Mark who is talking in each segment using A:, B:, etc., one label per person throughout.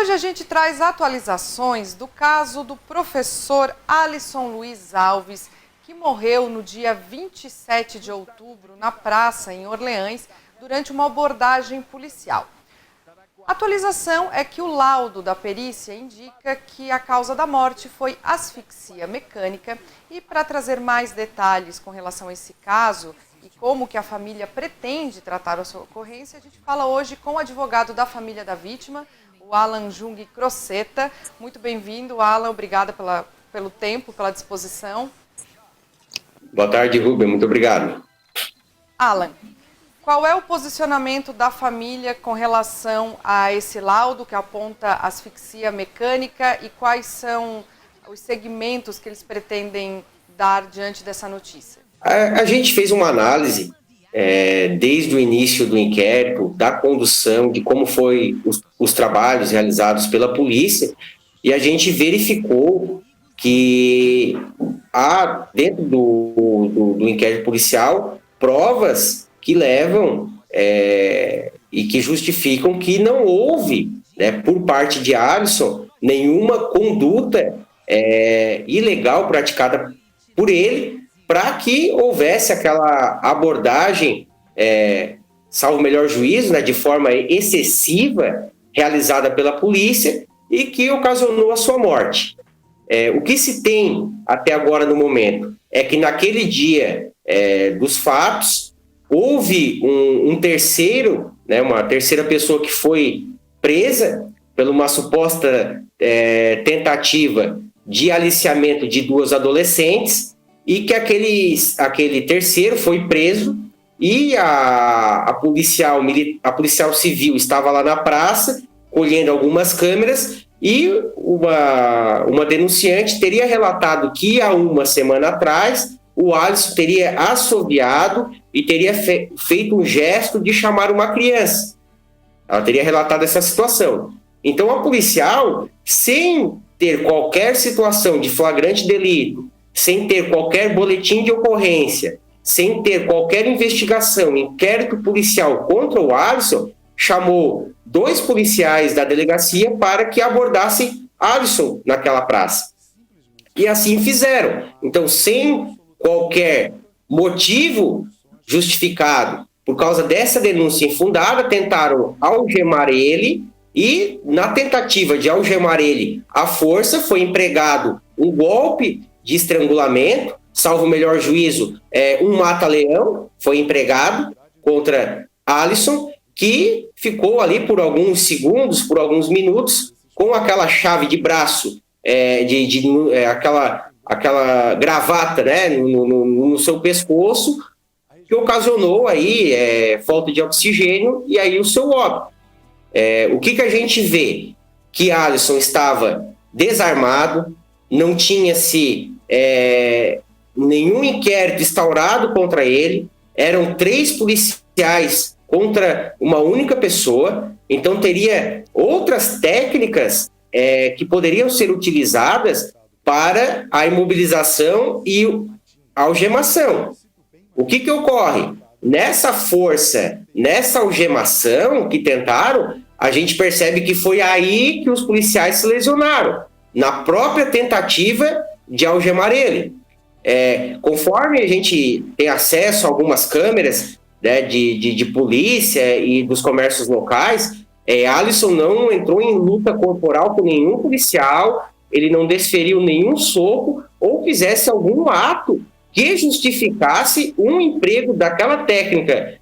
A: hoje a gente traz atualizações do caso do professor Alisson Luiz Alves, que morreu no dia 27 de outubro na praça em Orleans durante uma abordagem policial. A atualização é que o laudo da perícia indica que a causa da morte foi asfixia mecânica e para trazer mais detalhes com relação a esse caso e como que a família pretende tratar a sua ocorrência, a gente fala hoje com o advogado da família da vítima, o Alan Jung Crocetta. Muito bem-vindo, Alan. Obrigada pelo tempo, pela disposição.
B: Boa tarde, Rubem. Muito obrigado.
A: Alan, qual é o posicionamento da família com relação a esse laudo que aponta asfixia mecânica e quais são os segmentos que eles pretendem dar diante dessa notícia?
B: A gente fez uma análise desde o início do inquérito, da condução, de como foi os trabalhos realizados pela polícia, e a gente verificou que há, dentro do inquérito policial, provas que levam e que justificam que não houve, por parte de Alisson, nenhuma conduta ilegal praticada por ele, para que houvesse aquela abordagem, salvo o melhor juízo, de forma excessiva, realizada pela polícia e que ocasionou a sua morte. O que se tem até agora no momento é que naquele dia dos fatos, houve um terceiro, uma terceira pessoa que foi presa por uma suposta tentativa de aliciamento de duas adolescentes, e que aquele terceiro foi preso e a policial civil estava lá na praça colhendo algumas câmeras e uma denunciante teria relatado que há uma semana atrás o Alisson teria assoviado e teria feito um gesto de chamar uma criança. Ela teria relatado essa situação. Então a policial, sem ter qualquer situação de flagrante delito, sem ter qualquer boletim de ocorrência, sem ter qualquer investigação, inquérito policial contra o Alisson, chamou 2 policiais da delegacia para que abordassem Alisson naquela praça. E assim fizeram. Então, sem qualquer motivo justificado, por causa dessa denúncia infundada, tentaram algemar ele e, na tentativa de algemar ele à força, foi empregado um golpe de estrangulamento, salvo o melhor juízo, um mata-leão foi empregado contra Alisson, que ficou ali por alguns segundos, por alguns minutos, com aquela chave de braço, aquela gravata, no seu pescoço, que ocasionou aí falta de oxigênio e aí o seu óbito. O que a gente vê? Que Alisson estava desarmado, não tinha-se nenhum inquérito instaurado contra ele, eram 3 policiais contra uma única pessoa, então teria outras técnicas que poderiam ser utilizadas para a imobilização e a algemação. O que ocorre? Nessa força, nessa algemação que tentaram, a gente percebe que foi aí que os policiais se lesionaram, na própria tentativa de algemar ele. Conforme a gente tem acesso a algumas câmeras de polícia e dos comércios locais, Alisson não entrou em luta corporal com nenhum policial, ele não desferiu nenhum soco ou fizesse algum ato que justificasse um emprego daquela técnica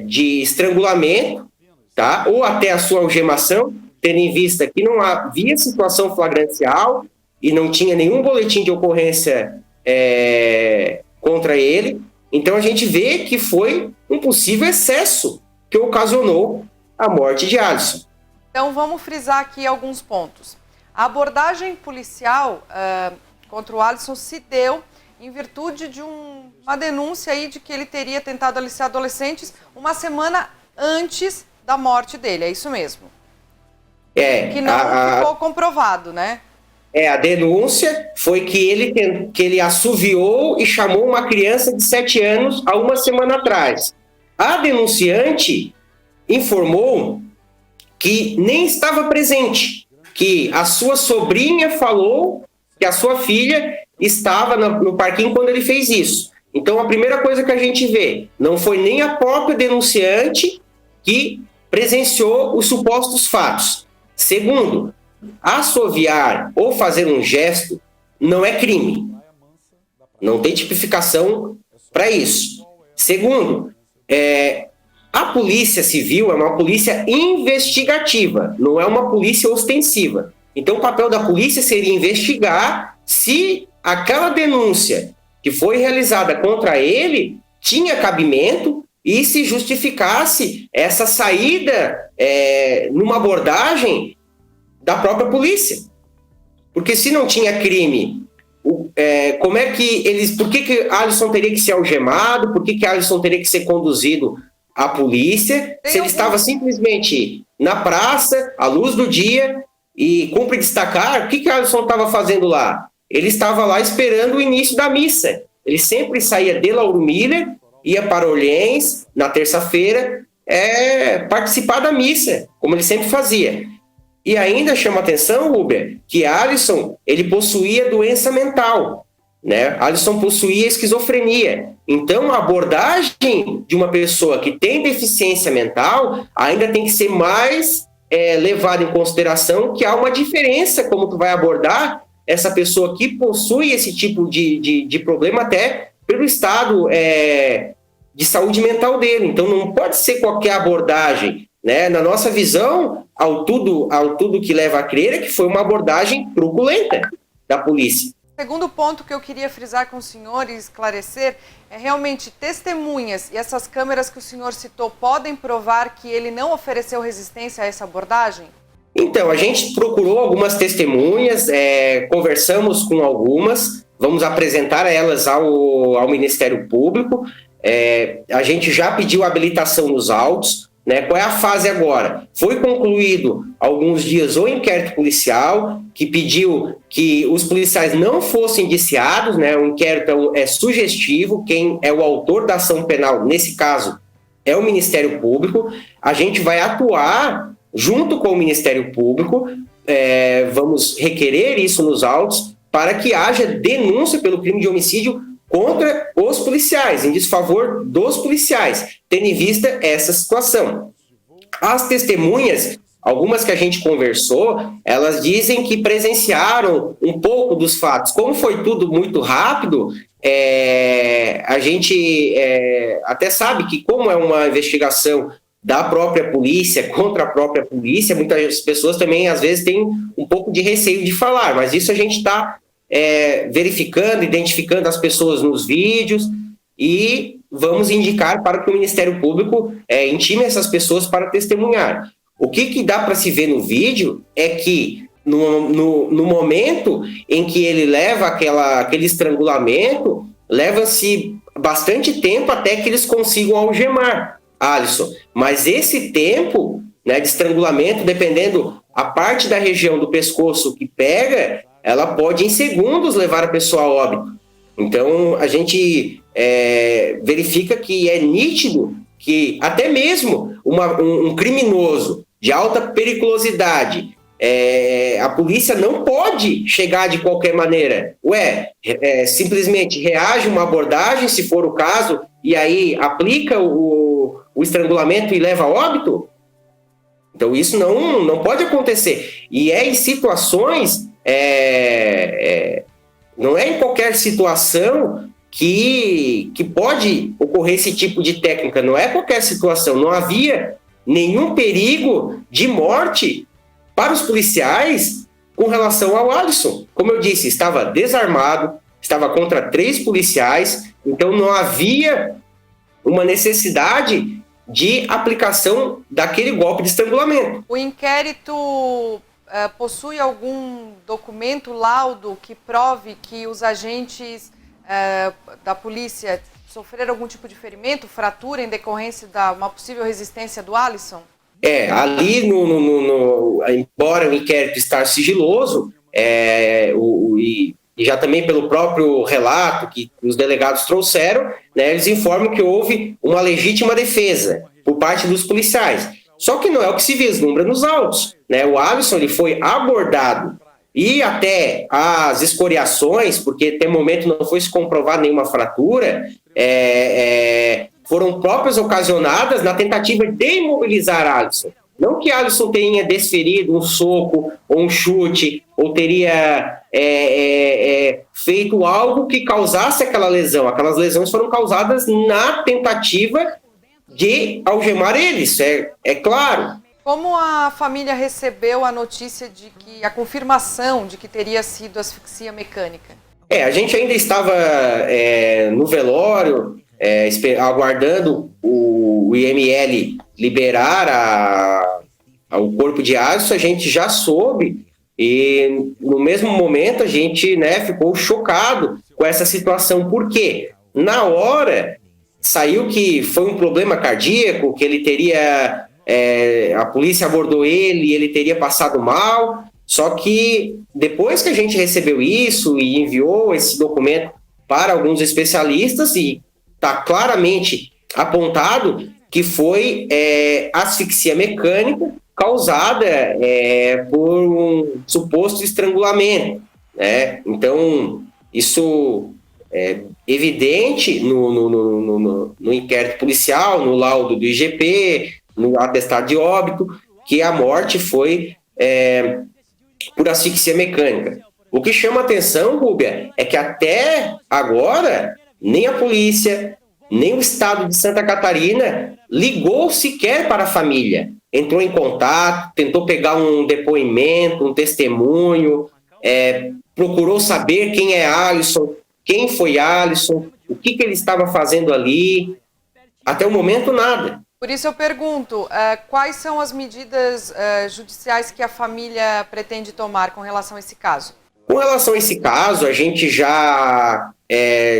B: de estrangulamento, tá? Ou até a sua algemação, tendo em vista que não havia situação flagrancial e não tinha nenhum boletim de ocorrência contra ele. Então a gente vê que foi um possível excesso que ocasionou a morte de Alisson.
A: Então vamos frisar aqui alguns pontos. A abordagem policial contra o Alisson se deu em virtude de uma denúncia aí de que ele teria tentado aliciar adolescentes uma semana antes da morte dele, é isso mesmo? Que não ficou comprovado, né?
B: A denúncia foi que ele assoviou e chamou uma criança de 7 anos há uma semana atrás. A denunciante informou que nem estava presente, que a sua sobrinha falou que a sua filha estava no parquinho quando ele fez isso. Então, a primeira coisa que a gente vê, não foi nem a própria denunciante que presenciou os supostos fatos. Segundo, assoviar ou fazer um gesto não é crime. Não tem tipificação para isso. Segundo, a polícia civil é uma polícia investigativa, não é uma polícia ostensiva. Então, o papel da polícia seria investigar se aquela denúncia que foi realizada contra ele tinha cabimento e se justificasse essa saída numa abordagem da própria polícia. Porque se não tinha crime, como é que eles... Por que Alisson teria que ser algemado? Por que Alisson teria que ser conduzido à polícia? Se ele estava simplesmente na praça, à luz do dia, e cumpre destacar, o que Alisson estava fazendo lá? Ele estava lá esperando o início da missa. Ele sempre saía de Lauro Miller, ia para Orleans, na terça-feira, participar da missa, como ele sempre fazia. E ainda chama atenção, Huber, que Alisson, ele possuía doença mental, né? Alisson possuía esquizofrenia. Então, a abordagem de uma pessoa que tem deficiência mental ainda tem que ser mais levada em consideração, que há uma diferença como tu vai abordar essa pessoa que possui esse tipo de problema, até pelo estado de saúde mental dele. Então, não pode ser qualquer abordagem, né? Na nossa visão, ao tudo que leva a crer, é que foi uma abordagem truculenta da polícia.
A: Segundo ponto que eu queria frisar com o senhor e esclarecer é realmente testemunhas e essas câmeras que o senhor citou podem provar que ele não ofereceu resistência a essa abordagem?
B: Então, a gente procurou algumas testemunhas, conversamos com algumas, vamos apresentar elas ao Ministério Público. A gente já pediu habilitação nos autos, né? Qual é a fase agora? Foi concluído há alguns dias o inquérito policial, que pediu que os policiais não fossem indiciados, né? O inquérito é sugestivo, quem é o autor da ação penal, nesse caso, é o Ministério Público. A gente vai atuar junto com o Ministério Público, vamos requerer isso nos autos, para que haja denúncia pelo crime de homicídio contra os policiais, em desfavor dos policiais, tendo em vista essa situação. As testemunhas, algumas que a gente conversou, elas dizem que presenciaram um pouco dos fatos. Como foi tudo muito rápido, a gente até sabe que, como é uma investigação da própria polícia, contra a própria polícia, muitas pessoas também, às vezes, têm um pouco de receio de falar, mas isso a gente está verificando, identificando as pessoas nos vídeos e vamos indicar para que o Ministério Público intime essas pessoas para testemunhar. O que dá para se ver no vídeo é que no momento em que ele leva aquele estrangulamento, leva-se bastante tempo até que eles consigam algemar Alisson. Mas esse tempo, né, de estrangulamento, dependendo a parte da região do pescoço que pega, ela pode em segundos levar a pessoa a óbito. Então, a gente verifica que é nítido que até mesmo um criminoso de alta periculosidade, a polícia não pode chegar de qualquer maneira. Simplesmente reage uma abordagem, se for o caso, e aí aplica o estrangulamento e leva a óbito? Então, isso não pode acontecer. E em situações... não é em qualquer situação que pode ocorrer esse tipo de técnica, não é qualquer situação, não havia nenhum perigo de morte para os policiais com relação ao Alisson. Como eu disse, estava desarmado, estava contra 3 policiais, então não havia uma necessidade de aplicação daquele golpe de estrangulamento.
A: O inquérito possui algum documento, laudo, que prove que os agentes da polícia sofreram algum tipo de ferimento, fratura em decorrência de uma possível resistência do Alisson?
B: Ali, embora o inquérito estar sigiloso, e já também pelo próprio relato que os delegados trouxeram, né, eles informam que houve uma legítima defesa por parte dos policiais. Só que não é o que se vislumbra nos autos, né? O Alisson ele foi abordado e até as escoriações, porque até o momento não foi se comprovar nenhuma fratura, foram próprias ocasionadas na tentativa de imobilizar Alisson. Não que Alisson tenha desferido um soco ou um chute, ou teria feito algo que causasse aquela lesão. Aquelas lesões foram causadas na tentativa de algemar eles, é claro.
A: Como a família recebeu a notícia de que, a confirmação de que teria sido asfixia mecânica?
B: A gente ainda estava no velório, aguardando o IML liberar o corpo de Alisson. A gente já soube, e no mesmo momento a gente, ficou chocado com essa situação. Por quê? Na hora saiu que foi um problema cardíaco, que ele teria... a polícia abordou ele e ele teria passado mal. Só que depois que a gente recebeu isso e enviou esse documento para alguns especialistas, e está claramente apontado que foi asfixia mecânica causada por um suposto estrangulamento, né? Então, isso é evidente no inquérito policial, no laudo do IGP, no atestado de óbito, que a morte foi por asfixia mecânica. O que chama atenção, Rúbia, é que até agora nem a polícia, nem o estado de Santa Catarina ligou sequer para a família. Entrou em contato, tentou pegar um depoimento, um testemunho, procurou saber quem é Alisson, quem foi Alisson, o que ele estava fazendo ali. Até o momento, nada.
A: Por isso eu pergunto, quais são as medidas judiciais que a família pretende tomar com relação a esse caso?
B: Com relação a esse caso, a gente já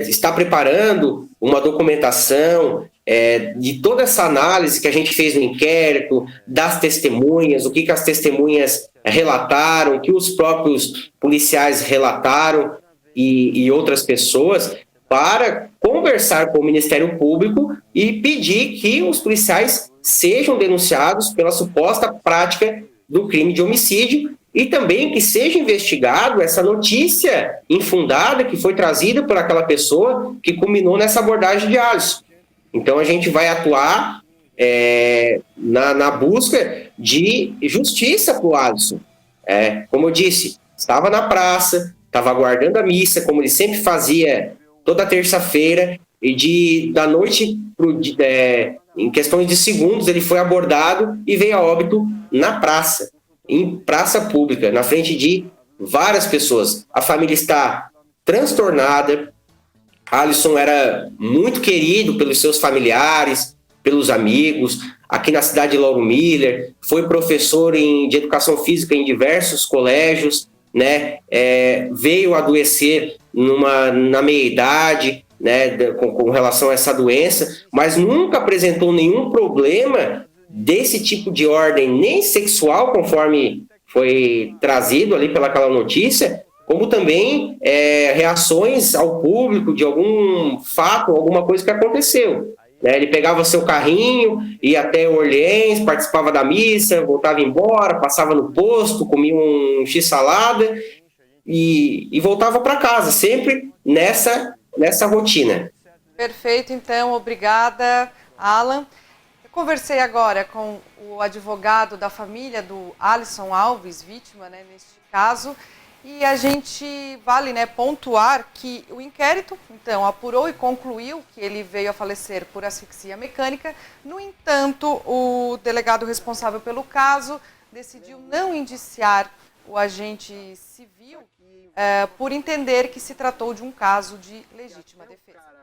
B: está preparando uma documentação de toda essa análise que a gente fez no inquérito, das testemunhas, o que as testemunhas relataram, o que os próprios policiais relataram e outras pessoas, para conversar com o Ministério Público e pedir que os policiais sejam denunciados pela suposta prática do crime de homicídio, e também que seja investigado essa notícia infundada que foi trazida por aquela pessoa que culminou nessa abordagem de Alisson. Então a gente vai atuar na busca de justiça para o Alisson. Como eu disse, estava na praça, estava aguardando a missa, como ele sempre fazia toda terça-feira, e da noite em questões de segundos ele foi abordado e veio a óbito na praça, em praça pública, na frente de várias pessoas. A família está transtornada. Alisson era muito querido pelos seus familiares, pelos amigos, aqui na cidade de Lauro Miller, foi professor de educação física em diversos colégios, né? Veio adoecer na meia-idade, né, com relação a essa doença, mas nunca apresentou nenhum problema desse tipo de ordem, nem sexual, conforme foi trazido ali pelaquela notícia, como também reações ao público de algum fato, alguma coisa que aconteceu. Ele pegava seu carrinho, ia até Orleans, participava da missa, voltava embora, passava no posto, comia um x-salada e voltava para casa, sempre nessa rotina.
A: Perfeito, então, obrigada, Alan. Eu conversei agora com o advogado da família do Alisson Alves, vítima, né, neste caso, e a gente vale, né, pontuar que o inquérito, então, apurou e concluiu que ele veio a falecer por asfixia mecânica. No entanto, o delegado responsável pelo caso decidiu não indiciar o agente civil por entender que se tratou de um caso de legítima defesa.